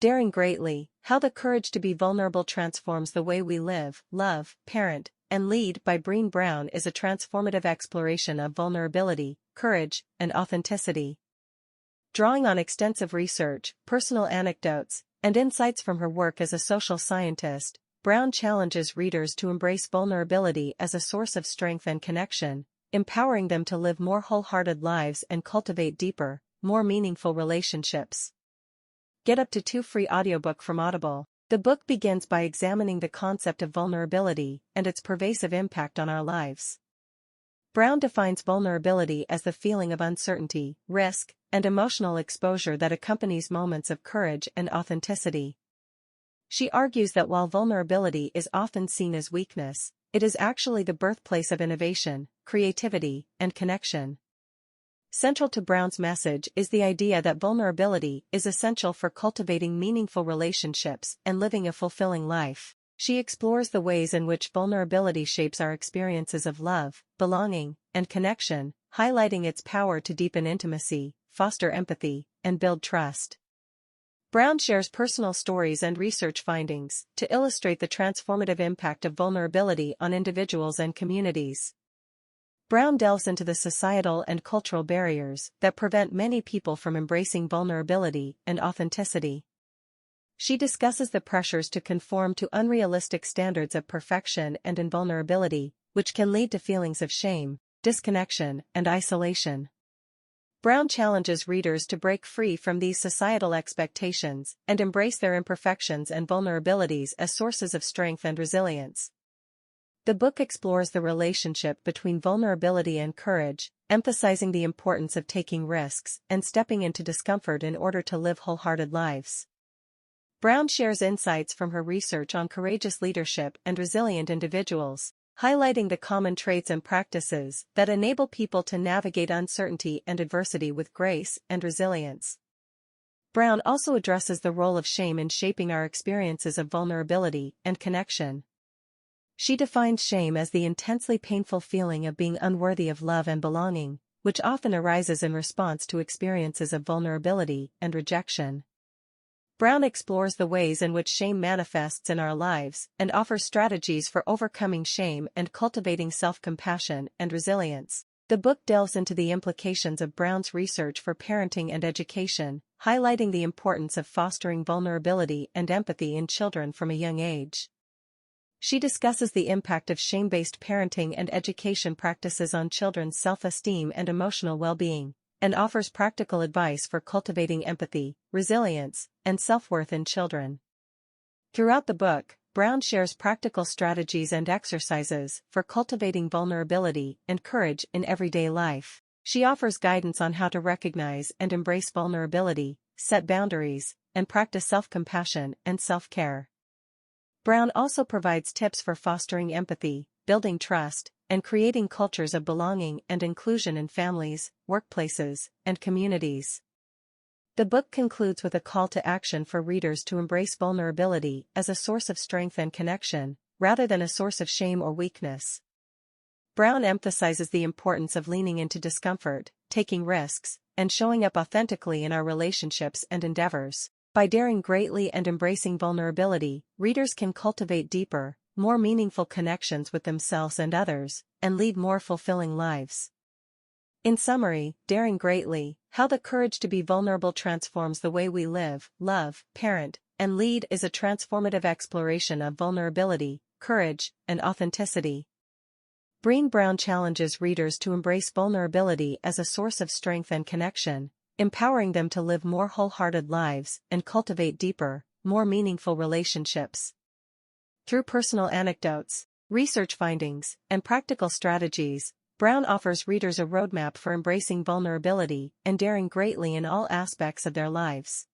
Daring Greatly, How the Courage to be Vulnerable Transforms the Way We Live, Love, Parent, and Lead by Brené Brown is a transformative exploration of vulnerability, courage, and authenticity. Drawing on extensive research, personal anecdotes, and insights from her work as a social scientist, Brown challenges readers to embrace vulnerability as a source of strength and connection, empowering them to live more wholehearted lives and cultivate deeper, more meaningful relationships. Get up to 2 free audiobook from Audible. The book begins by examining the concept of vulnerability and its pervasive impact on our lives. Brown defines vulnerability as the feeling of uncertainty, risk, and emotional exposure that accompanies moments of courage and authenticity. She argues that while vulnerability is often seen as weakness, it is actually the birthplace of innovation, creativity, and connection. Central to Brown's message is the idea that vulnerability is essential for cultivating meaningful relationships and living a fulfilling life. She explores the ways in which vulnerability shapes our experiences of love, belonging, and connection, highlighting its power to deepen intimacy, foster empathy, and build trust. Brown shares personal stories and research findings to illustrate the transformative impact of vulnerability on individuals and communities. Brown delves into the societal and cultural barriers that prevent many people from embracing vulnerability and authenticity. She discusses the pressures to conform to unrealistic standards of perfection and invulnerability, which can lead to feelings of shame, disconnection, and isolation. Brown challenges readers to break free from these societal expectations and embrace their imperfections and vulnerabilities as sources of strength and resilience. The book explores the relationship between vulnerability and courage, emphasizing the importance of taking risks and stepping into discomfort in order to live wholehearted lives. Brown shares insights from her research on courageous leadership and resilient individuals, highlighting the common traits and practices that enable people to navigate uncertainty and adversity with grace and resilience. Brown also addresses the role of shame in shaping our experiences of vulnerability and connection. She defines shame as the intensely painful feeling of being unworthy of love and belonging, which often arises in response to experiences of vulnerability and rejection. Brown explores the ways in which shame manifests in our lives and offers strategies for overcoming shame and cultivating self-compassion and resilience. The book delves into the implications of Brown's research for parenting and education, highlighting the importance of fostering vulnerability and empathy in children from a young age. She discusses the impact of shame-based parenting and education practices on children's self-esteem and emotional well-being, and offers practical advice for cultivating empathy, resilience, and self-worth in children. Throughout the book, Brown shares practical strategies and exercises for cultivating vulnerability and courage in everyday life. She offers guidance on how to recognize and embrace vulnerability, set boundaries, and practice self-compassion and self-care. Brown also provides tips for fostering empathy, building trust, and creating cultures of belonging and inclusion in families, workplaces, and communities. The book concludes with a call to action for readers to embrace vulnerability as a source of strength and connection, rather than a source of shame or weakness. Brown emphasizes the importance of leaning into discomfort, taking risks, and showing up authentically in our relationships and endeavors. By daring greatly and embracing vulnerability, readers can cultivate deeper, more meaningful connections with themselves and others, and lead more fulfilling lives. In summary, Daring Greatly, How the Courage to be Vulnerable Transforms the Way We Live, Love, Parent, and Lead is a transformative exploration of vulnerability, courage, and authenticity. Brené Brown challenges readers to embrace vulnerability as a source of strength and connection, empowering them to live more wholehearted lives and cultivate deeper, more meaningful relationships. Through personal anecdotes, research findings, and practical strategies, Brown offers readers a roadmap for embracing vulnerability and daring greatly in all aspects of their lives.